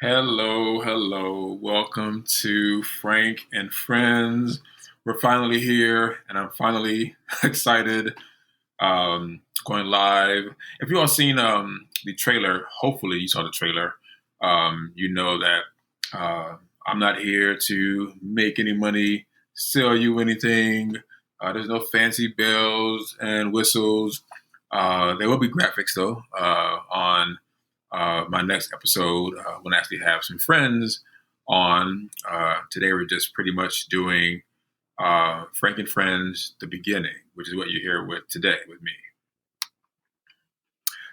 Hello. Welcome to Frank and Friends. We're finally here, and I'm finally excited. Going live. If you all seen the trailer, hopefully you saw the trailer. You know that I'm not here to make any money, sell you anything. There's no fancy bells and whistles. There will be graphics though on my next episode. When I actually have some friends on. Today we're just pretty much doing Frank and Friends, the beginning, which is what you're here with today with me.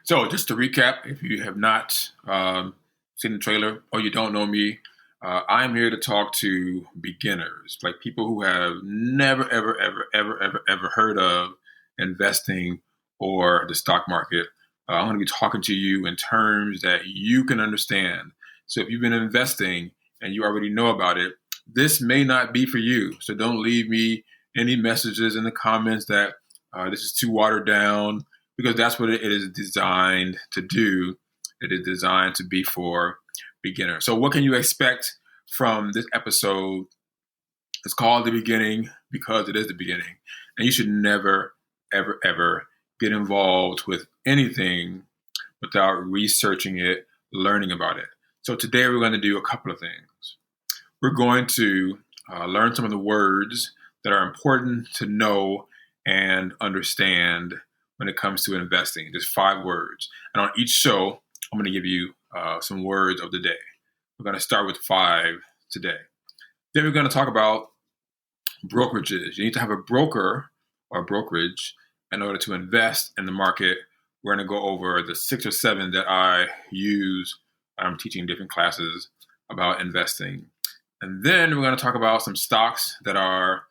So just to recap, if you have not seen the trailer or you don't know me, I'm here to talk to beginners, like people who have never, ever heard of investing or the stock market. I'm going to be talking to you in terms that you can understand. So if you've been investing and you already know about it, this may not be for you. So don't leave me any messages in the comments that this is too watered down, because that's what it is designed to do. It is designed to be for beginners. So what can you expect from this episode? It's called The Beginning because it is the beginning. And you should never, ever get involved with anything without researching it, learning about it. So today we're going to do a couple of things. We're going to learn some of the words that are important to know and understand when it comes to investing. Just 5 words. And on each show, I'm going to give you some words of the day. We're going to start with 5 today. Then we're going to talk about brokerages. You need to have a broker or brokerage in order to invest in the market. We're going to go over the 6 or 7 that I use. I'm teaching different classes about investing. And then we're going to talk about some stocks that are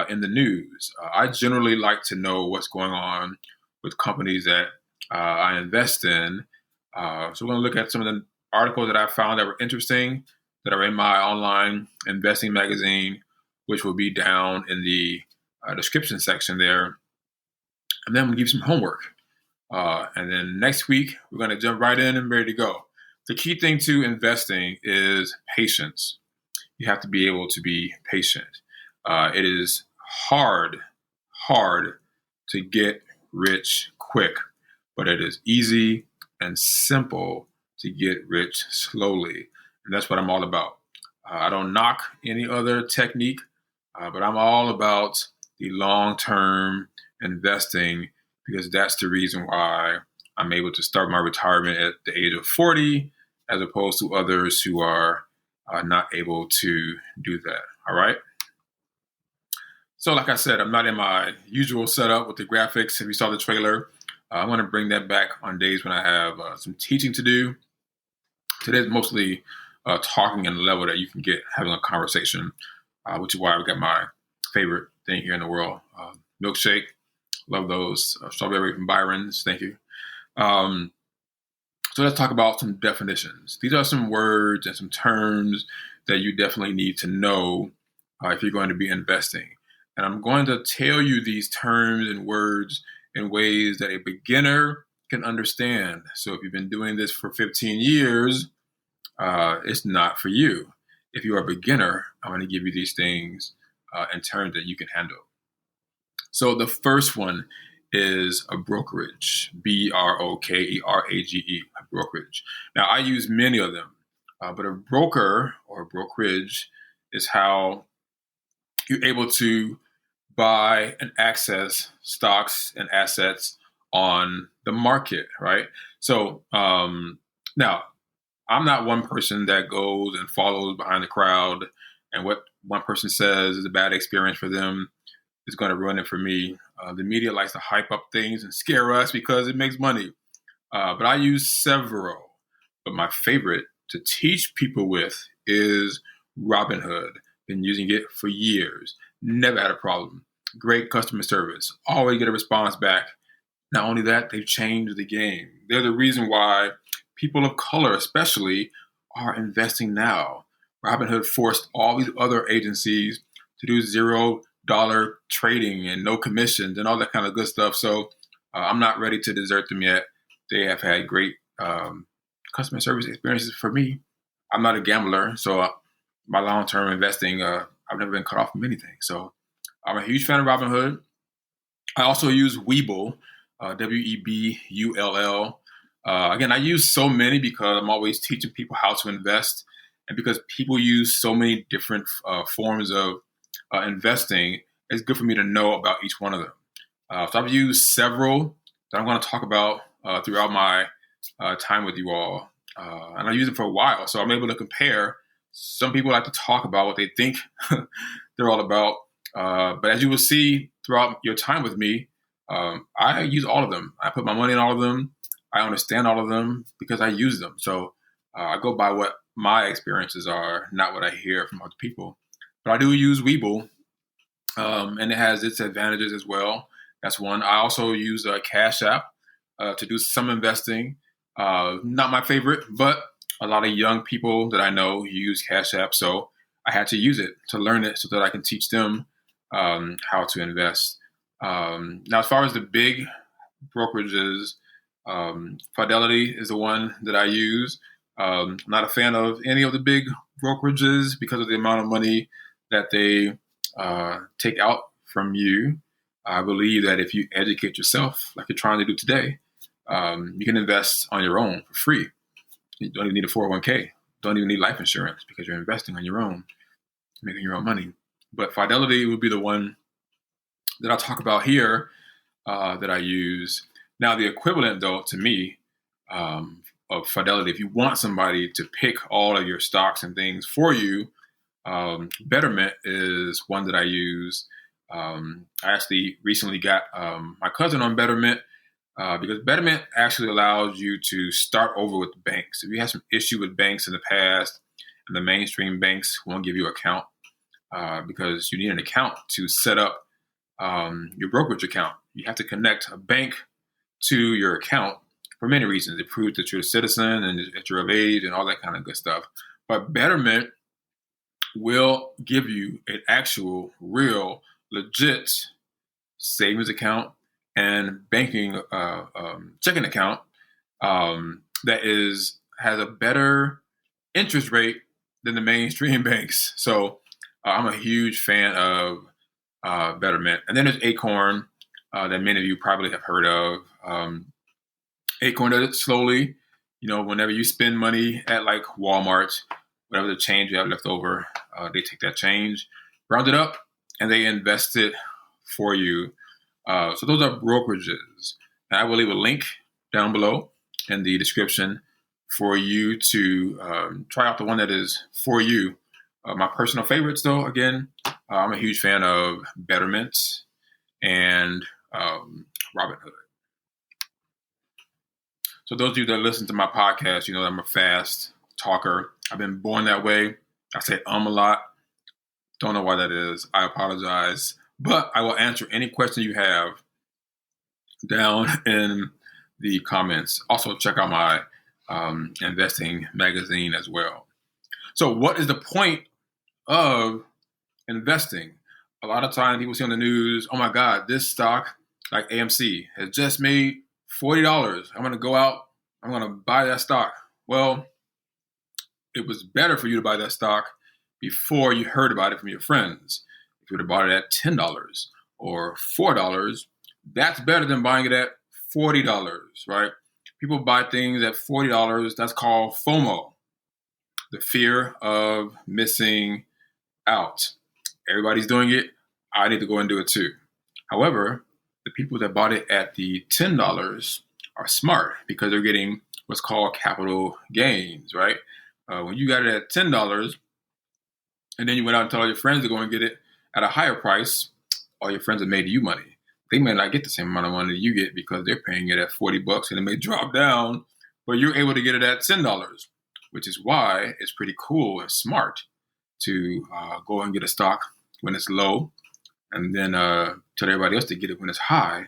in the news. I generally like to know what's going on with companies that I invest in. So we're going to look at some of the articles that I found that were interesting that are in my online investing magazine, which will be down in the description section there. And then we'll give you some homework. And then next week, we're going to jump right in and ready to go. The key thing to investing is patience. You have to be able to be patient. It is hard to get rich quick, but it is easy and simple to get rich slowly. And that's what I'm all about. I don't knock any other technique, but I'm all about the long-term investing, because that's the reason why I'm able to start my retirement at the age of 40, as opposed to others who are not able to do that. All right. So like I said, I'm not in my usual setup with the graphics. If you saw the trailer, I'm going to bring that back on days when I have some teaching to do. Today's mostly talking in the level that you can get having a conversation, which is why I've got my favorite thing here in the world, milkshake. Love those. Strawberry from Byron's. Thank you. So let's talk about some definitions. These are some words and some terms that you definitely need to know if you're going to be investing. And I'm going to tell you these terms and words in ways that a beginner can understand. So if you've been doing this for 15 years, it's not for you. If you're a beginner, I'm going to give you these things in terms that you can handle. So the first one is a brokerage, Brokerage, a brokerage. Now, I use many of them, but a broker or a brokerage is how you're able to buy and access stocks and assets on the market, right? So now, I'm not one person that goes and follows behind the crowd, and what one person says is a bad experience for them is going to ruin it for me. The media likes to hype up things and scare us because it makes money. But I use several. But my favorite to teach people with is Robinhood. Been using it for years. Never had a problem. Great customer service. Always get a response back. Not only that, they've changed the game. They're the reason why people of color especially are investing now. Robinhood forced all these other agencies to do $0 trading and no commissions and all that kind of good stuff. So I'm not ready to desert them yet. They have had great customer service experiences for me. I'm not a gambler, so my long-term investing, I've never been cut off from anything. So I'm a huge fan of Robinhood. I also use Webull, Webull. Again, I use so many because I'm always teaching people how to invest, and because people use so many different forms of investing, it's good for me to know about each one of them. So I've used several that I'm going to talk about throughout my time with you all, and I use it for a while, so I'm able to compare. Some people like to talk about what they think they're all about, but as you will see throughout your time with me, I use all of them. I put my money in all of them. I understand all of them because I use them. So I go by what my experiences are, not what I hear from other people. But I do use Webull, and it has its advantages as well. That's one. I also use Cash App to do some investing. Not my favorite, but a lot of young people that I know use Cash App, so I had to use it to learn it so that I can teach them how to invest. Now, as far as the big brokerages, Fidelity is the one that I use. I'm not a fan of any of the big brokerages because of the amount of money that they take out from you. I believe that if you educate yourself, like you're trying to do today, you can invest on your own for free. You don't even need a 401k. Don't even need life insurance because you're investing on your own, making your own money. But Fidelity would be the one that I'll talk about here that I use. Now, the equivalent, though, to me, of Fidelity, if you want somebody to pick all of your stocks and things for you, Betterment is one that I use. I actually recently got my cousin on Betterment because Betterment actually allows you to start over with banks. If you have some issue with banks in the past, and the mainstream banks won't give you an account because you need an account to set up your brokerage account. You have to connect a bank to your account for many reasons. It proves that you're a citizen and that you're of age and all that kind of good stuff. But Betterment will give you an actual, real, legit savings account and banking checking account that has a better interest rate than the mainstream banks. So I'm a huge fan of Betterment. And then there's Acorn that many of you probably have heard of. Acorn does it slowly. Whenever you spend money at like Walmart, whatever the change you have left over, they take that change, round it up, and they invest it for you. So those are brokerages. And I will leave a link down below in the description for you to try out the one that is for you. My personal favorites, though, again, I'm a huge fan of Betterment and Robinhood. So those of you that listen to my podcast, you know that I'm a fast talker. I've been born that way. I say a lot. Don't know why that is. I apologize. But I will answer any question you have down in the comments. Also, check out my investing magazine as well. So what is the point of investing? A lot of times people see on the news, oh my God, this stock, like AMC, has just made $40. I'm going to go out. I'm going to buy that stock. Well, it was better for you to buy that stock before you heard about it from your friends. If you would have bought it at $10 or $4, that's better than buying it at $40, right? People buy things at $40. That's called FOMO, the fear of missing out. Everybody's doing it. I need to go and do it too. However, the people that bought it at the $10 are smart because they're getting what's called capital gains, right? When you got it at $10 and then you went out and told all your friends to go and get it at a higher price, all your friends have made you money. They may not get the same amount of money you get because they're paying it at $40 and it may drop down, but you're able to get it at $10, which is why it's pretty cool and smart to go and get a stock when it's low and then tell everybody else to get it when it's high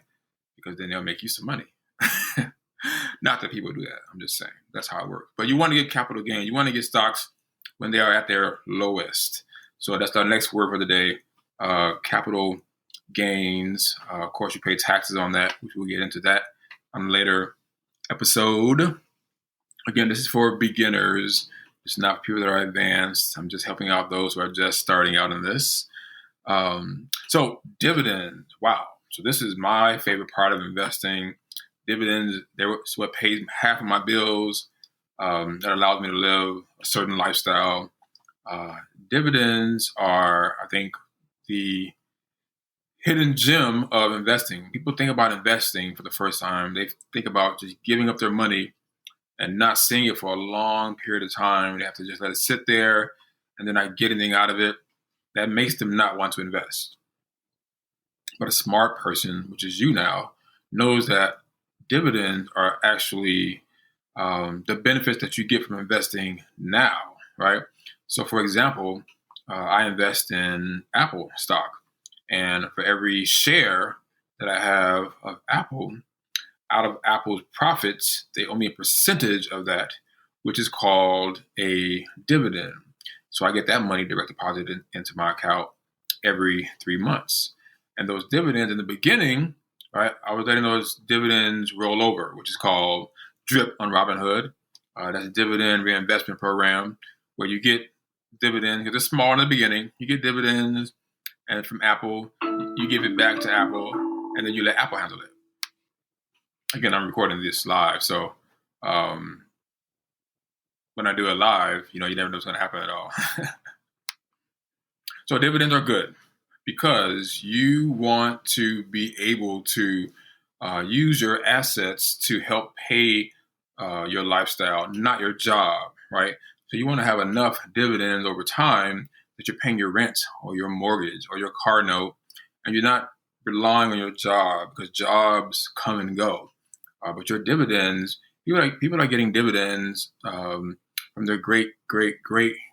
because then they'll make you some money. Not that people do that. I'm just saying that's how it works. But you want to get capital gain. You want to get stocks when they are at their lowest. So that's our next word for the day, capital gains. Of course, you pay taxes on that, which we'll get into that on a later episode. Again, this is for beginners. It's not for people that are advanced. I'm just helping out those who are just starting out in this. So dividends, wow. So this is my favorite part of investing. Dividends, it's what pays half of my bills, that allows me to live a certain lifestyle. Dividends are, I think, the hidden gem of investing. People think about investing for the first time. They think about just giving up their money and not seeing it for a long period of time. They have to just let it sit there and then not get anything out of it. That makes them not want to invest. But a smart person, which is you now, knows that dividends are actually the benefits that you get from investing now, right? So, for example, I invest in Apple stock. And for every share that I have of Apple, out of Apple's profits, they owe me a percentage of that, which is called a dividend. So I get that money direct deposited into my account every 3 months. And those dividends in the beginning, right, I was letting those dividends roll over, which is called DRIP on Robinhood. That's a dividend reinvestment program where you get dividends, because it's small in the beginning. You get dividends, and from Apple, you give it back to Apple, and then you let Apple handle it. Again, I'm recording this live, so when I do it live, you never know what's going to happen at all. So dividends are good because you want to be able to use your assets to help pay your lifestyle, not your job, right? So you want to have enough dividends over time that you're paying your rent or your mortgage or your car note, and you're not relying on your job because jobs come and go. But your dividends, people are getting dividends from their great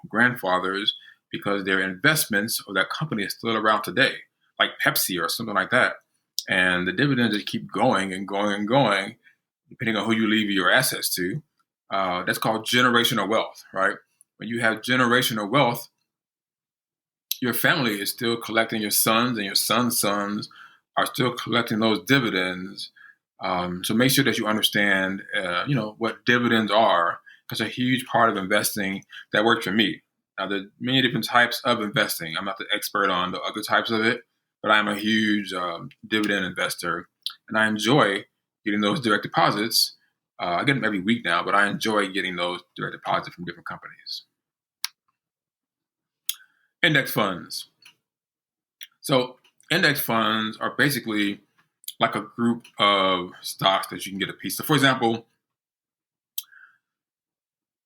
grandfathers because their investments or that company is still around today, like Pepsi or something like that. And the dividends just keep going and going and going, depending on who you leave your assets to. That's called generational wealth, right? When you have generational wealth, your family is still collecting, your sons and your sons' sons are still collecting those dividends. So make sure that you understand, what dividends are. That's a huge part of investing that worked for me. Now, there are many different types of investing. I'm not the expert on the other types of it, but I'm a huge dividend investor, and I enjoy getting those direct deposits. I get them every week now, but I enjoy getting those direct deposits from different companies. Index funds. So index funds are basically like a group of stocks that you can get a piece of. For example,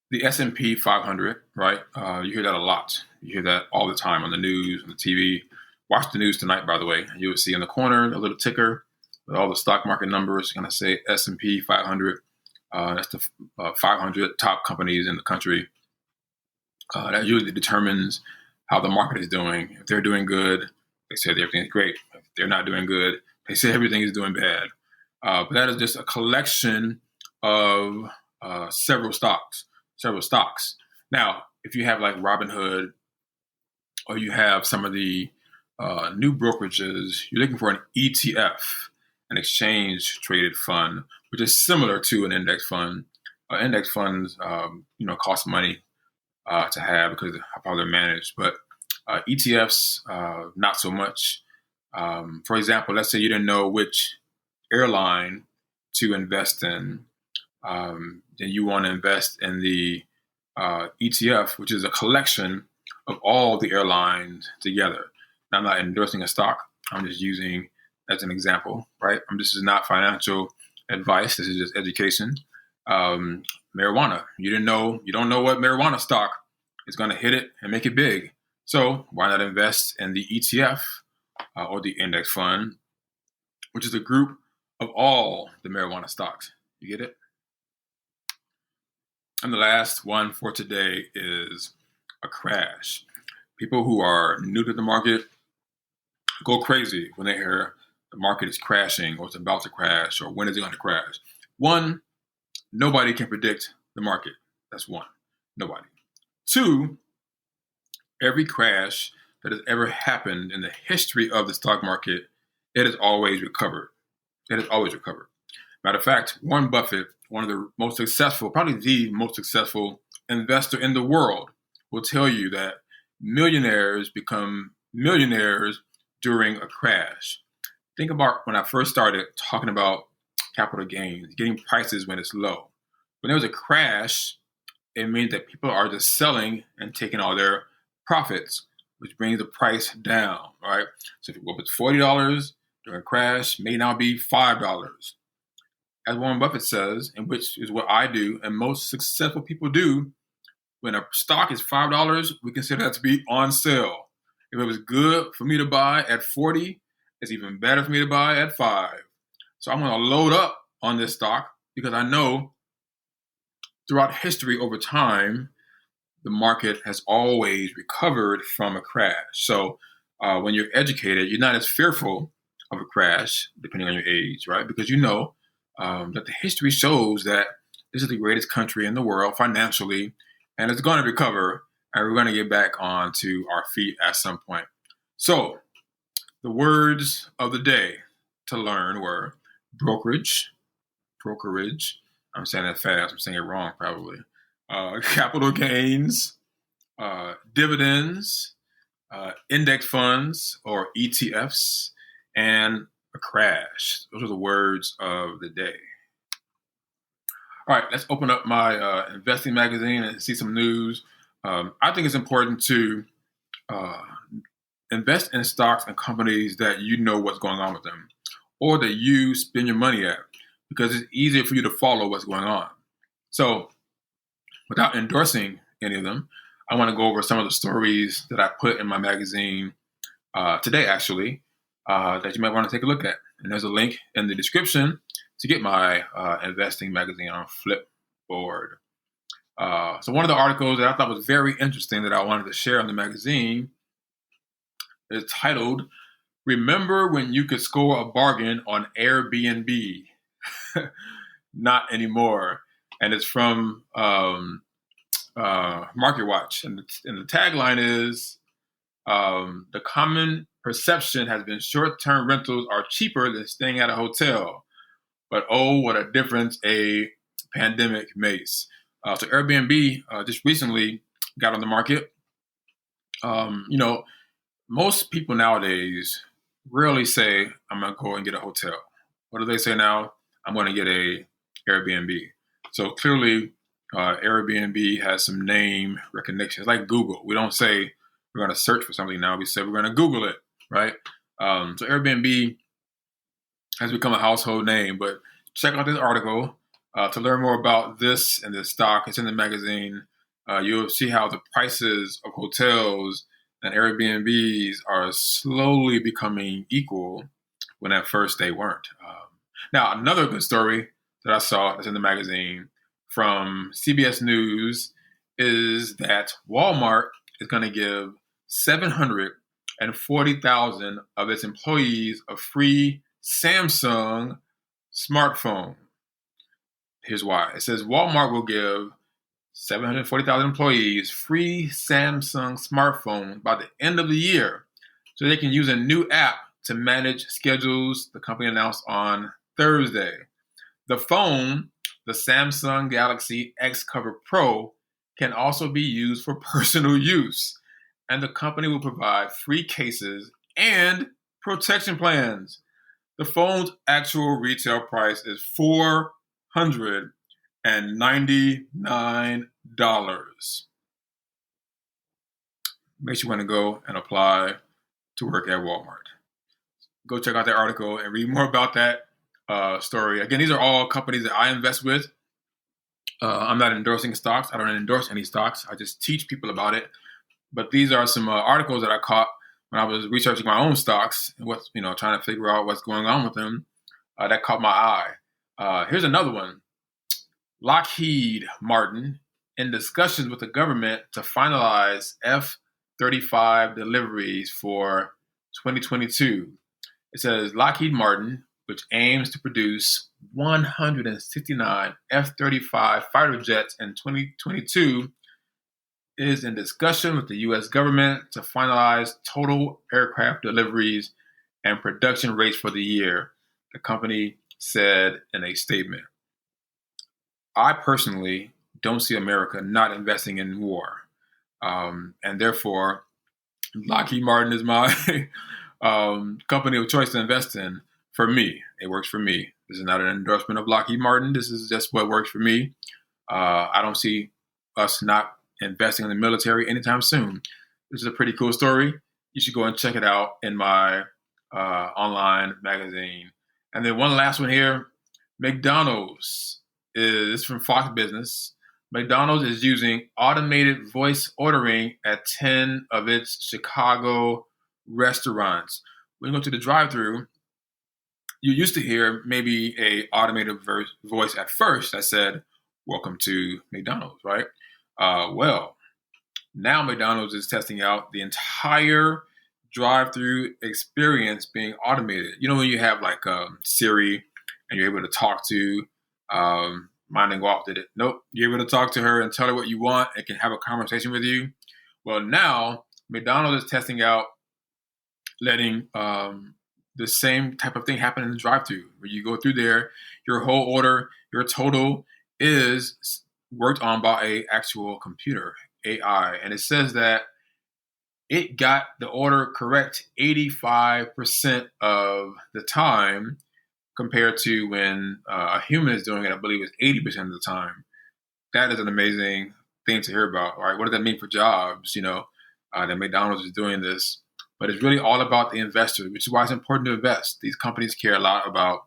the S&P 500, right? You hear that a lot. You hear that all the time on the news, on the TV. Watch the news tonight, by the way. You will see in the corner a little ticker with all the stock market numbers. Going to say S&P 500. That's the 500 top companies in the country. That usually determines how the market is doing. If they're doing good, they say everything is great. If they're not doing good, they say everything is doing bad. But that is just a collection of several stocks. Now, if you have like Robinhood or you have some of the new brokerages, you're looking for an ETF, an exchange traded fund, which is similar to an index fund. Index funds, cost money to have because of how they're managed, but ETFs, not so much. For example, let's say you didn't know which airline to invest in. Then you want to invest in the ETF, which is a collection of all the airlines together. Now, I'm not endorsing a stock. I'm just using as an example, right? This is not financial advice. This is just education. Marijuana. You don't know what marijuana stock is going to hit it and make it big. So why not invest in the ETF or the index fund, which is a group of all the marijuana stocks. You get it? And the last one for today is a crash. People who are new to the market go crazy when they hear the market is crashing or it's about to crash or when is it going to crash. One, nobody can predict the market. That's one. Nobody. Two, every crash that has ever happened in the history of the stock market, it has always recovered. Matter of fact, Warren Buffett, one of the most successful, probably the most successful investor in the world will tell you that millionaires become millionaires during a crash. Think about when I first started talking about capital gains, getting prices when it's low. When there was a crash, it means that people are just selling and taking all their profits, which brings the price down, right? So if it was $40 during a crash, may now be $5. As Warren Buffett says, and which is what I do and most successful people do, when a stock is $5, we consider that to be on sale. If it was good for me to buy at 40, it's even better for me to buy at 5. So I'm going to load up on this stock because I know throughout history over time, the market has always recovered from a crash. So when you're educated, you're not as fearful of a crash, depending on your age, right? Because you know that the history shows that this is the greatest country in the world financially, and it's going to recover, and we're going to get back onto our feet at some point. So the words of the day to learn were brokerage. I'm saying that fast. I'm saying it wrong probably. Capital gains, dividends, index funds or ETFs, and a crash. Those are the words of the day. All right, let's open up my investing magazine and see some news. I think it's important to invest in stocks and companies that you know what's going on with them or that you spend your money at because it's easier for you to follow what's going on. So without endorsing any of them, I want to go over some of the stories that I put in my magazine today, actually, that you might want to take a look at. And there's a link in the description to get my investing magazine on Flipboard. So one of the articles that I thought was very interesting that I wanted to share on the magazine is titled, "Remember when you could score a bargain on Airbnb?" Not anymore. And it's from MarketWatch. And the tagline is, the common perception has been short-term rentals are cheaper than staying at a hotel. But oh, what a difference a pandemic makes. So Airbnb just recently got on the market. Most people nowadays rarely say, I'm going to go and get a hotel. What do they say now? I'm going to get a Airbnb. So clearly, Airbnb has some name recognition. It's like Google. We don't say we're going to search for something now. We say we're going to Google it, right? So Airbnb has become a household name. But check out this article to learn more about this and this stock. It's in the magazine. You'll see how the prices of hotels and Airbnbs are slowly becoming equal when at first they weren't. Now, another good story that I saw that's in the magazine from CBS News is that Walmart is going to give 740,000 of its employees a free Samsung smartphone. Here's why. It says Walmart will give 740,000 employees free Samsung smartphones by the end of the year so they can use a new app to manage schedules, the company announced on Thursday. The phone, the Samsung Galaxy X Cover Pro, can also be used for personal use, and the company will provide free cases and protection plans. The phone's actual retail price is $499. Makes you want to go and apply to work at Walmart. Go check out that article and read more about that story. Again, these are all companies that I invest with. I'm not endorsing stocks. I don't endorse any stocks. I just teach people about it. But these are some articles that I caught when I was researching my own stocks and trying to figure out what's going on with them. That caught my eye. Here's another one. Lockheed Martin in discussions with the government to finalize F-35 deliveries for 2022. It says Lockheed Martin, which aims to produce 169 F-35 fighter jets in 2022, is in discussion with the U.S. government to finalize total aircraft deliveries and production rates for the year, the company said in a statement. I personally don't see America not investing in war. And therefore, Lockheed Martin is my company of choice to invest in. For me, it works for me. This is not an endorsement of Lockheed Martin. This is just what works for me. I don't see us not investing in the military anytime soon. This is a pretty cool story. You should go and check it out in my online magazine. And then one last one here. McDonald's is from Fox Business. McDonald's is using automated voice ordering at 10 of its Chicago restaurants. When you go to the drive-thru, you used to hear maybe a automated voice at first that said, "Welcome to McDonald's," right? Well, now McDonald's is testing out the entire drive-thru experience being automated. You know, when you have like Siri and you're able to talk to mine and go off, did it? Nope. You're able to talk to her and tell her what you want and can have a conversation with you. Well, now McDonald's is testing out letting the same type of thing happen in the drive-thru, where you go through there, your whole order, your total is worked on by a actual computer, AI. And it says that it got the order correct 85% of the time, compared to when a human is doing it, I believe it's 80% of the time. That is an amazing thing to hear about, right? What does that mean for jobs? You know, that McDonald's is doing this, but it's really all about the investor, which is why it's important to invest. These companies care a lot about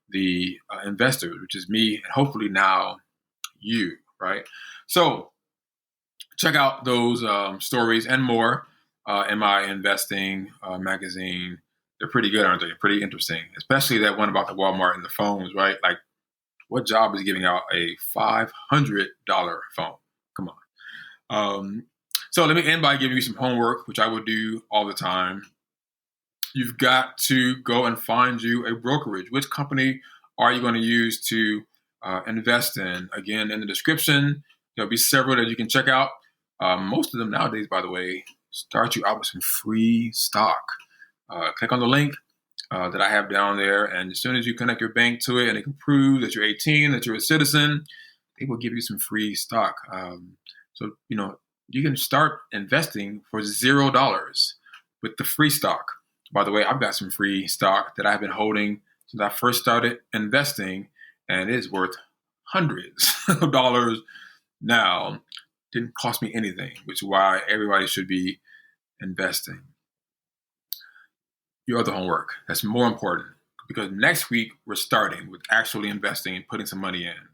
the investors, which is me, and hopefully now you, right? So check out those stories and more in my investing magazine. They're pretty good, aren't they? Pretty interesting, especially that one about the Walmart and the phones, right? Like, what job is giving out a $500 phone? Come on. So let me end by giving you some homework, which I will do all the time. You've got to go and find you a brokerage. Which company are you going to use to invest in? Again, in the description, there'll be several that you can check out. Most of them nowadays, by the way, start you out with some free stock. Click on the link that I have down there, and as soon as you connect your bank to it and it can prove that you're 18, that you're a citizen, they will give you some free stock. So, you know, you can start investing for $0 with the free stock. By the way, I've got some free stock that I've been holding since I first started investing, and it is worth hundreds of dollars now. Didn't cost me anything, which is why everybody should be investing. Your other homework, that's more important, because next week we're starting with actually investing and putting some money in.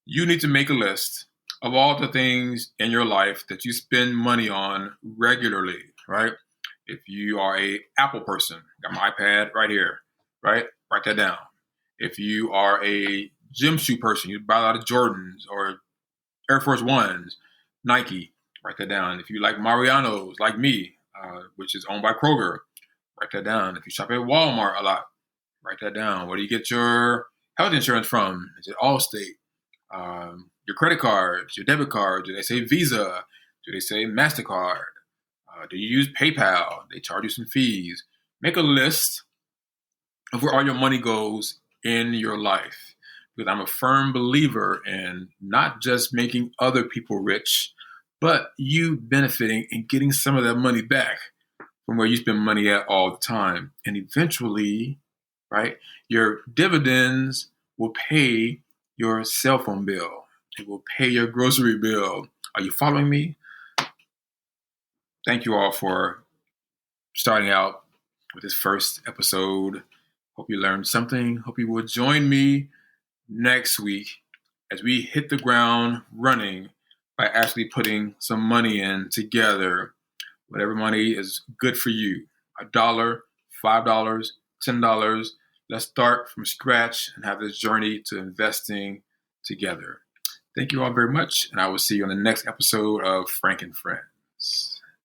You need to make a list of all the things in your life that you spend money on regularly, right? If you are a Apple person, got my iPad right here, right? Write that down. If you are a gym shoe person, you buy a lot of Jordans or Air Force Ones, Nike, write that down. If you like Mariano's, like me, which is owned by Kroger, write that down. If you shop at Walmart a lot, write that down. Where do you get your health insurance from? Is it Allstate? Your credit cards, your debit cards, do they say Visa? Do they say MasterCard? Do you use PayPal? They charge you some fees. Make a list of where all your money goes in your life. Because I'm a firm believer in not just making other people rich, but you benefiting and getting some of that money back from where you spend money at all the time. And eventually, right, your dividends will pay your cell phone bill. It will pay your grocery bill. Are you following me? Thank you all for starting out with this first episode. Hope you learned something. Hope you will join me next week as we hit the ground running by actually putting some money in together. Whatever money is good for you. $1, $5, $10. Let's start from scratch and have this journey to investing together. Thank you all very much, and I will see you on the next episode of Frank and Friends.